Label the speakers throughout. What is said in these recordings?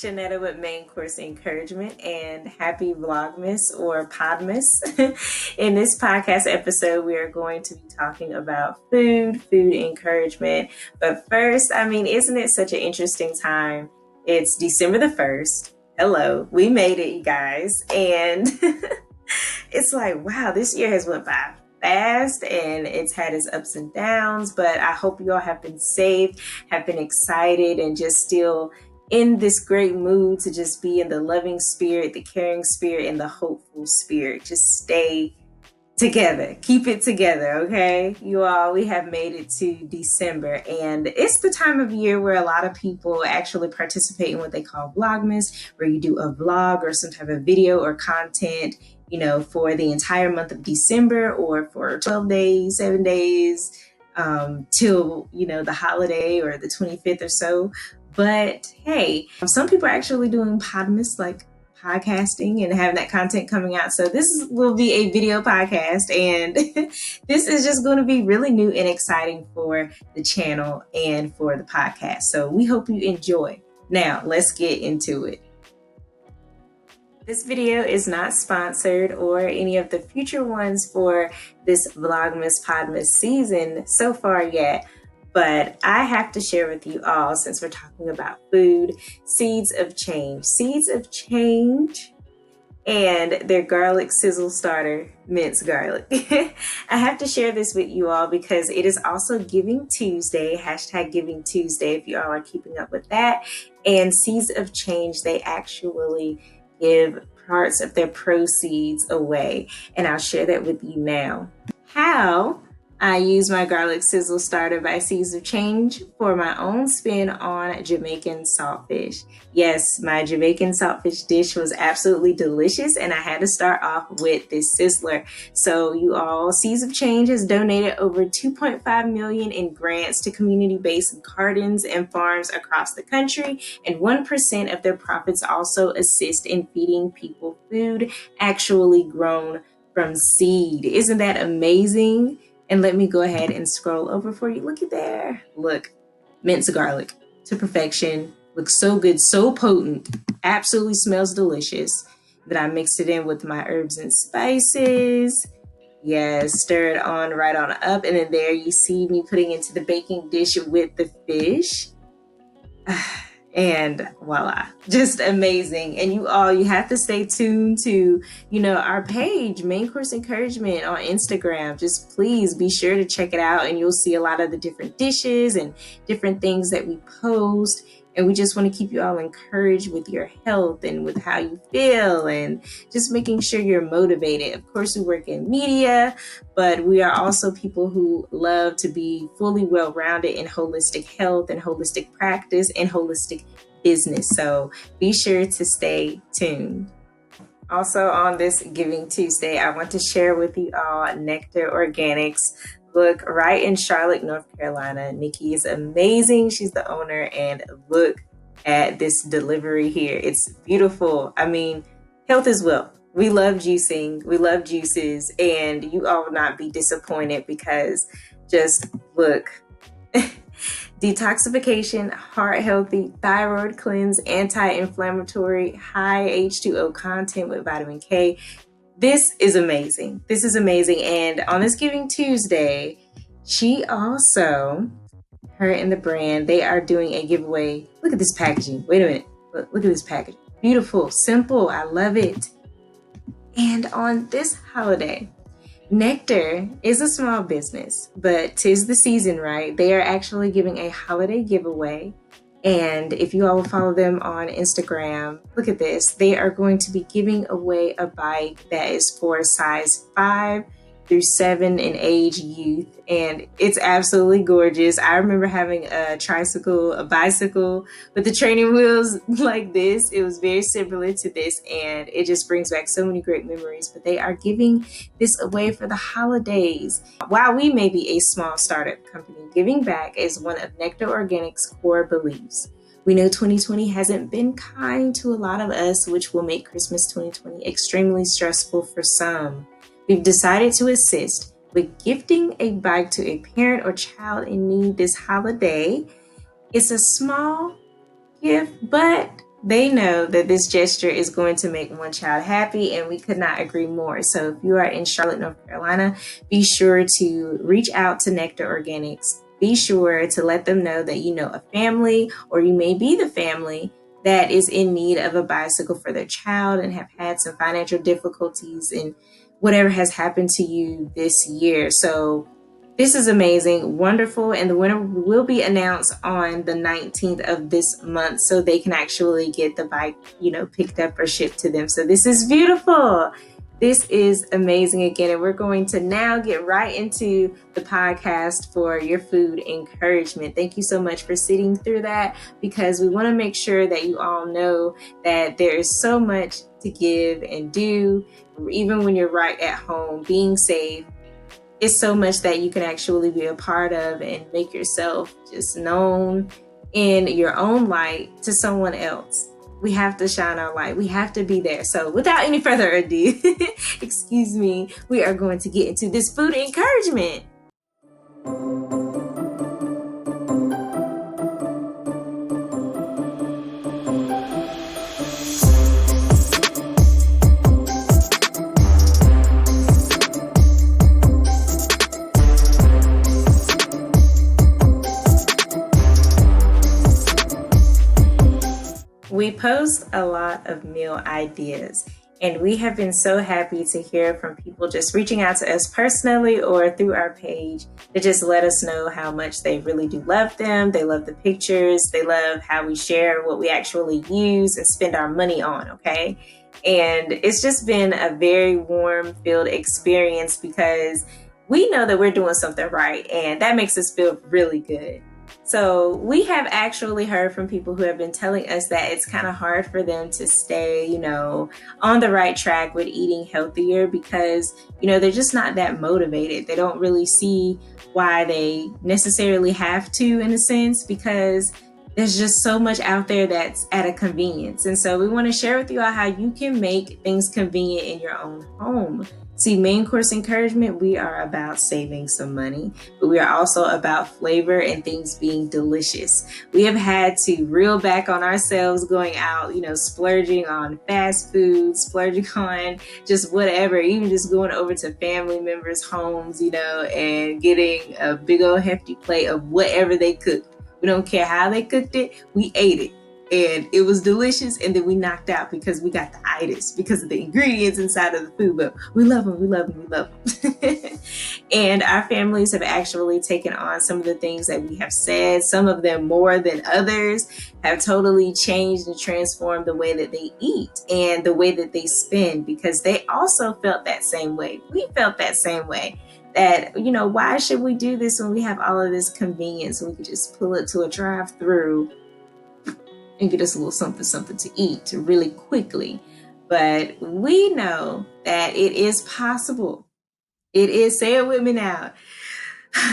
Speaker 1: Shanetta with Main Course Encouragement, and happy Vlogmas or Podmas. In this podcast episode, we are going to be talking about food encouragement. But first, isn't it such an interesting time? It's December the 1st. Hello, we made it, you guys. And it's like, wow, this year has went by fast and it's had its ups and downs, but I hope you all have been safe, have been excited, and just still in this great mood to just be in the loving spirit, the caring spirit, and the hopeful spirit. Just stay together. Keep it together, okay? You all, we have made it to December, and it's the time of year where a lot of people actually participate in what they call Vlogmas, where you do a vlog or some type of video or content, for the entire month of December or for 12 days, 7 days, till, the holiday or the 25th or so. But hey, some people are actually doing Podmas, like podcasting and having that content coming out. So this will be a video podcast, and this is just going to be really new and exciting for the channel and for the podcast. So we hope you enjoy. Now let's get into it. This video is not sponsored or any of the future ones for this Vlogmas Podmas season so far yet. But I have to share with you all, since we're talking about food, Seeds of Change. Seeds of Change and their garlic sizzle starter, minced garlic. I have to share this with you all because it is also Giving Tuesday, hashtag Giving Tuesday, if you all are keeping up with that. And Seeds of Change, they actually give parts of their proceeds away. And I'll share that with you now. How I use my garlic sizzle starter by Seeds of Change for my own spin on Jamaican saltfish. Yes, my Jamaican saltfish dish was absolutely delicious, and I had to start off with this sizzler. So you all, Seeds of Change has donated over $2.5 million in grants to community-based gardens and farms across the country, and 1% of their profits also assist in feeding people food actually grown from seed. Isn't that amazing? And let me go ahead and scroll over for you. Look at there. Look, minced garlic to perfection. Looks so good, so potent. Absolutely smells delicious. That I mixed it in with my herbs and spices. Yes, stir it on right on up. And then there you see me putting into the baking dish with the fish. And voila, just amazing. And you have to stay tuned to, our page, Main Course Encouragement on Instagram. Just please be sure to check it out, and you'll see a lot of the different dishes and different things that we post. And we just want to keep you all encouraged with your health and with how you feel, and just making sure you're motivated. Of course, we work in media, but we are also people who love to be fully well-rounded in holistic health and holistic practice and holistic business. So be sure to stay tuned. Also on this Giving Tuesday, I want to share with you all Nectar Organics. Look, right in Charlotte, North Carolina. Nikki is amazing. She's the owner, and look at this delivery here. It's beautiful. Health is wealth. We love juicing. We love juices, and you all will not be disappointed because just look. Detoxification, heart healthy, thyroid cleanse, anti-inflammatory, high H2O content with vitamin K. This is amazing. This is amazing. And on this Giving Tuesday, she also, her and the brand, they are doing a giveaway. Look at this packaging. Wait a minute. Look at this packaging. Beautiful, simple. I love it. And on this holiday, Nectar is a small business, but 'tis the season, right? They are actually giving a holiday giveaway. And if you all will follow them on Instagram, look at this. They are going to be giving away a bike that is for size 5 through 7 in age youth. And it's absolutely gorgeous. I remember having a bicycle with the training wheels like this. It was very similar to this, and it just brings back so many great memories. But they are giving this away for the holidays. While we may be a small startup company, giving back is one of Nectar Organics' core beliefs. We know 2020 hasn't been kind to a lot of us, which will make Christmas 2020 extremely stressful for some. We've decided to assist with gifting a bike to a parent or child in need this holiday. It's a small gift, but they know that this gesture is going to make one child happy, and we could not agree more. So if you are in Charlotte, North Carolina, be sure to reach out to Nectar Organics. Be sure to let them know that you know a family, or you may be the family that is in need of a bicycle for their child and have had some financial difficulties and whatever has happened to you this year. So this is amazing, wonderful, and the winner will be announced on the 19th of this month, so they can actually get the bike, picked up or shipped to them. So this is beautiful. This is amazing again, and we're going to now get right into the podcast for your food encouragement. Thank you so much for sitting through that, because we want to make sure that you all know that there is so much to give and do, even when you're right at home, being safe. It's so much that you can actually be a part of and make yourself just known in your own light to someone else. We have to shine our light. We have to be there. So without any further ado, excuse me, we are going to get into this food encouragement. We post a lot of meal ideas, and we have been so happy to hear from people just reaching out to us personally or through our page to just let us know how much they really do love them. They love the pictures. They love how we share what we actually use and spend our money on, okay? And it's just been a very warm-filled experience, because we know that we're doing something right, and that makes us feel really good. So we have actually heard from people who have been telling us that it's kind of hard for them to stay, on the right track with eating healthier, because, they're just not that motivated. They don't really see why they necessarily have to, in a sense, because there's just so much out there that's at a convenience. And so we want to share with you all how you can make things convenient in your own home. See, main course encouragement, we are about saving some money, but we are also about flavor and things being delicious. We have had to reel back on ourselves going out, splurging on fast food, splurging on just whatever, even just going over to family members' homes, and getting a big old hefty plate of whatever they cooked. We don't care how they cooked it, we ate it. And it was delicious, and then we knocked out because we got the itis because of the ingredients inside of the food. But we love them, we love them, we love them. And our families have actually taken on some of the things that we have said. Some of them more than others have totally changed and transformed the way that they eat and the way that they spend, because they also felt that same way. We felt that same way. That, why should we do this when we have all of this convenience and we could just pull it to a drive-through and get us a little something to eat really quickly. But we know that it is possible. It is, say it with me now,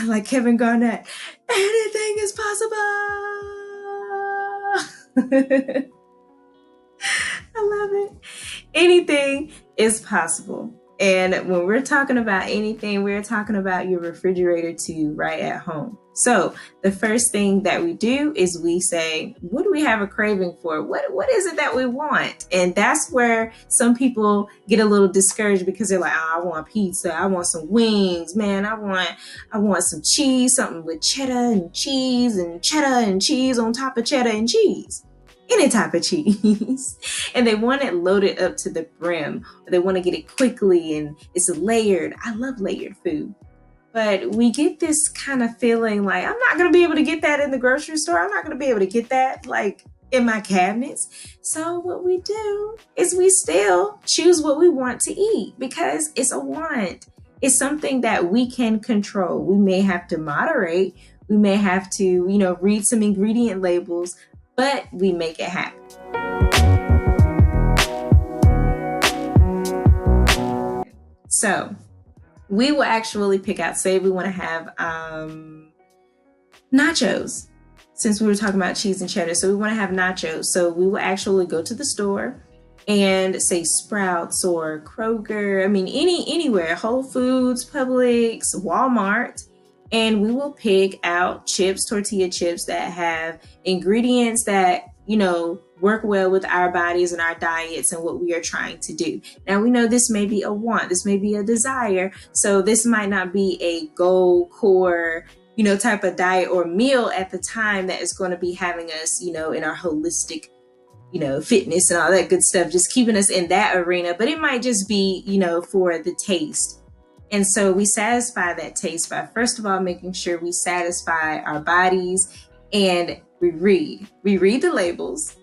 Speaker 1: like Kevin Garnett, anything is possible. I love it. Anything is possible. And when we're talking about anything, we're talking about your refrigerator too, right at home. So the first thing that we do is we say, what do we have a craving for? What is it that we want? And that's where some people get a little discouraged, because they're like, I want pizza. I want some wings, man. I want some cheese, something with cheddar and cheese on top of cheddar and cheese. Any type of cheese. And they want it loaded up to the brim, or they want to get it quickly, and it's layered. I love layered food. But we get this kind of feeling like, I'm not going to be able to get that in the grocery store. I'm not going to be able to get that in my cabinets. So what we do is we still choose what we want to eat, because it's a want. It's something that we can control. We may have to moderate. We may have to, read some ingredient labels, but we make it happen. So we will actually pick out, say we want to have nachos, since we were talking about cheese and cheddar. So we want to have nachos. So we will actually go to the store and say Sprouts or Kroger, anywhere, Whole Foods, Publix, Walmart. And we will pick out chips, tortilla chips that have ingredients that, work well with our bodies and our diets and what we are trying to do. Now, we know this may be a want, this may be a desire. So this might not be a goal core, type of diet or meal at the time that is going to be having us, in our holistic, fitness and all that good stuff, just keeping us in that arena. But it might just be, for the taste. And so we satisfy that taste by, first of all, making sure we satisfy our bodies, and we read the labels,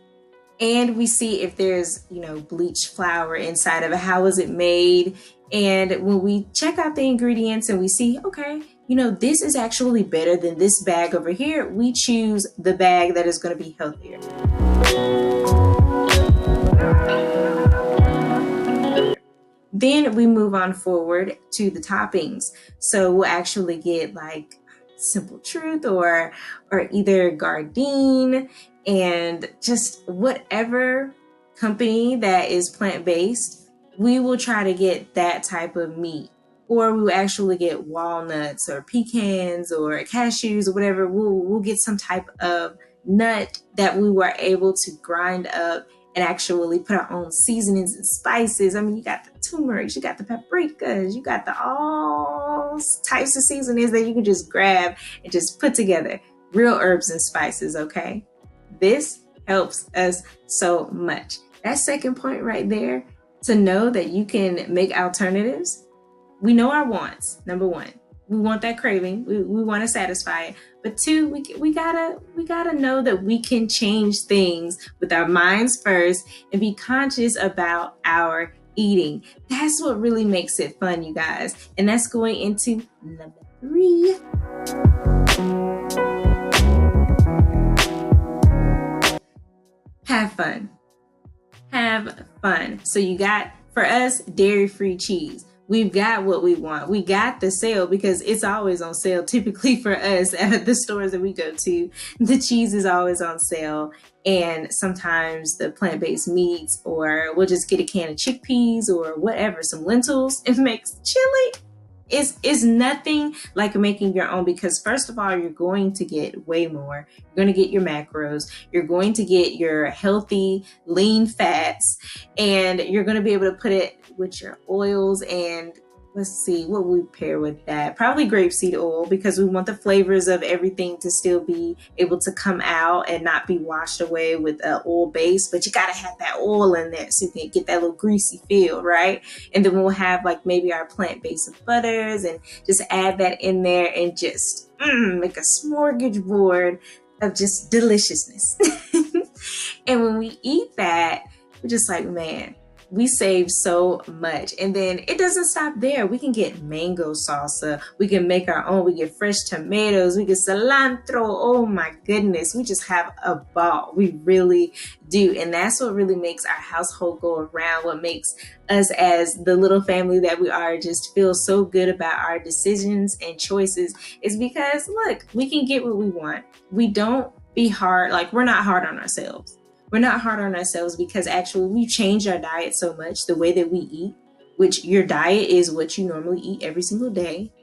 Speaker 1: and we see if there's, bleached flour inside of it. How is it made? And when we check out the ingredients and we see, okay, this is actually better than this bag over here, we choose the bag that is going to be healthier. Then we move on forward to the toppings. So we'll actually get like Simple Truth or either Gardein, and just whatever company that is plant-based, we will try to get that type of meat. Or we will actually get walnuts or pecans or cashews or whatever. We'll get some type of nut that we were able to grind up and actually put our own seasonings and spices. I mean, you got the turmeric, you got the paprikas, you got the all types of seasonings that you can just grab and just put together. Real herbs and spices, okay? This helps us so much. That second point right there, to know that you can make alternatives. We know our wants. Number one, we want that craving. We want to satisfy it. But two, we gotta know that we can change things with our minds first and be conscious about our eating. That's what really makes it fun, you guys. And that's going into number 3. Have fun. Have fun. So you got, for us, dairy-free cheese. We've got what we want. We got the sale because it's always on sale. Typically for us at the stores that we go to, the cheese is always on sale. And sometimes the plant-based meats, or we'll just get a can of chickpeas or whatever, some lentils. It makes chili. It's nothing like making your own, because first of all, you're going to get way more. You're going to get your macros. You're going to get your healthy, lean fats, and you're going to be able to put it with your oils. And let's see, what we pair with that? Probably grapeseed oil, because we want the flavors of everything to still be able to come out and not be washed away with an oil base. But you got to have that oil in there so you can get that little greasy feel, right? And then we'll have like maybe our plant-based butters and just add that in there and just make a smorgasbord of just deliciousness. And when we eat that, we're just like, man, we save so much. And then it doesn't stop there. We can get mango salsa. We can make our own. We get fresh tomatoes. We get cilantro. Oh my goodness. We just have a ball. We really do. And that's what really makes our household go around. What makes us, as the little family that we are, just feel so good about our decisions and choices, is because, look, we can get what we want. We don't be hard. Like, we're not hard on ourselves. We're not hard on ourselves because actually we've changed our diet so much, the way that we eat, which your diet is what you normally eat every single day.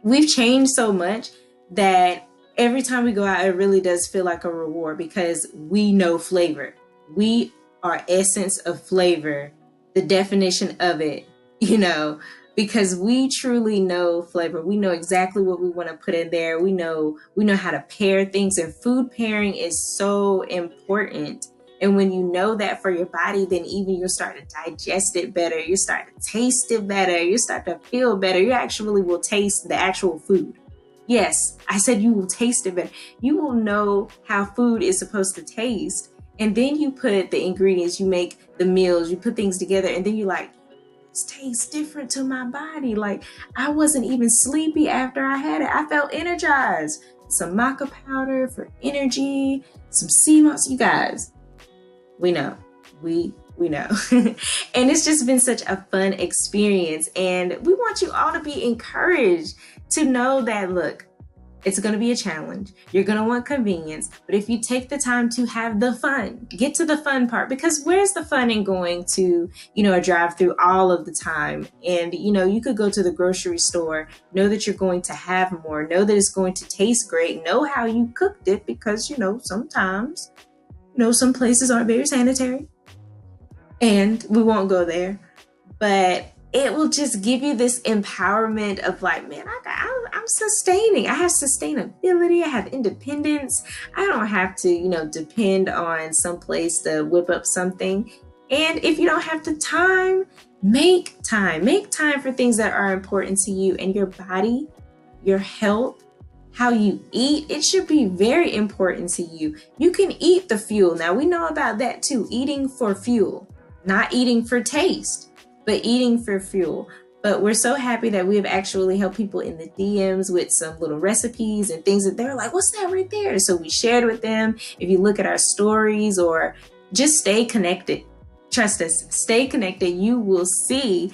Speaker 1: We've changed so much that every time we go out, it really does feel like a reward, because we know flavor. We are essence of flavor, the definition of it, because we truly know flavor. We know exactly what we want to put in there. We know how to pair things, and food pairing is so important. And when you know that for your body, then even you'll start to digest it better. You start to taste it better. You start to feel better. You actually will taste the actual food. Yes, I said you will taste it better. You will know how food is supposed to taste. And then you put the ingredients, you make the meals, you put things together, and then you're like, tastes different to my body. Like, I wasn't even sleepy after I had it. I felt energized. Some maca powder for energy, some sea moss. You guys, we know. We know. And it's just been such a fun experience. And we want you all to be encouraged to know that, look, It's going to be a challenge. You're going to want convenience. But if you take the time to have the fun, get to the fun part, because where's the fun in going to, a drive-through all of the time? And, you could go to the grocery store, know that you're going to have more, know that it's going to taste great, know how you cooked it, because, sometimes, some places aren't very sanitary, and we won't go there. But it will just give you this empowerment of like, man, I'm sustaining. I have sustainability. I have independence. I don't have to, depend on some place to whip up something. And if you don't have the time, make time. Make time for things that are important to you and your body, your health, how you eat. It should be very important to you. You can eat the fuel. Now, we know about that too. Eating for fuel, not eating for taste, but eating for fuel. But we're so happy that we have actually helped people in the DMs with some little recipes and things that they're like, what's that right there? So we shared with them. If you look at our stories, or just stay connected. Trust us, stay connected. You will see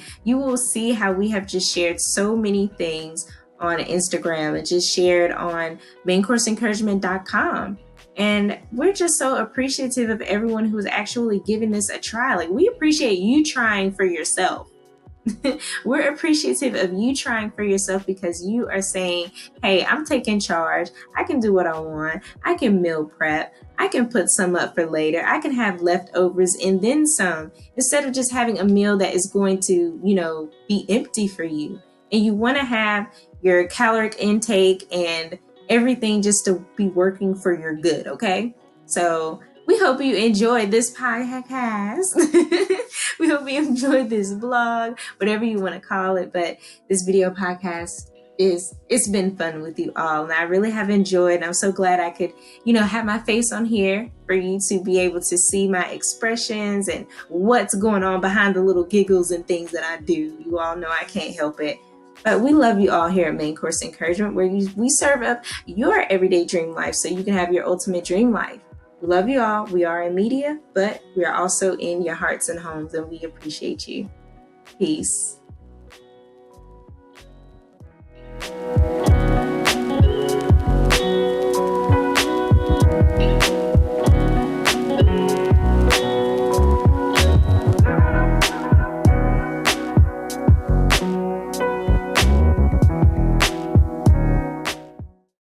Speaker 1: how we have just shared so many things on Instagram and just shared on maincoursencouragement.com. And we're just so appreciative of everyone who's actually giving this a try. Like, we appreciate you trying for yourself. We're appreciative of you trying for yourself, because you are saying, hey, I'm taking charge. I can do what I want. I can meal prep. I can put some up for later. I can have leftovers and then some, instead of just having a meal that is going to, be empty for you. And you want to have your caloric intake and everything just to be working for your good, okay? So we hope you enjoyed this podcast. We hope you enjoyed this vlog, whatever you want to call it. But this video podcast it's been fun with you all. And I really have enjoyed. And I'm so glad I could, have my face on here for you to be able to see my expressions and what's going on behind the little giggles and things that I do. You all know I can't help it. But we love you all here at Main Course Encouragement, where we serve up your everyday dream life so you can have your ultimate dream life. We love you all. We are in media, but we are also in your hearts and homes, and we appreciate you. Peace.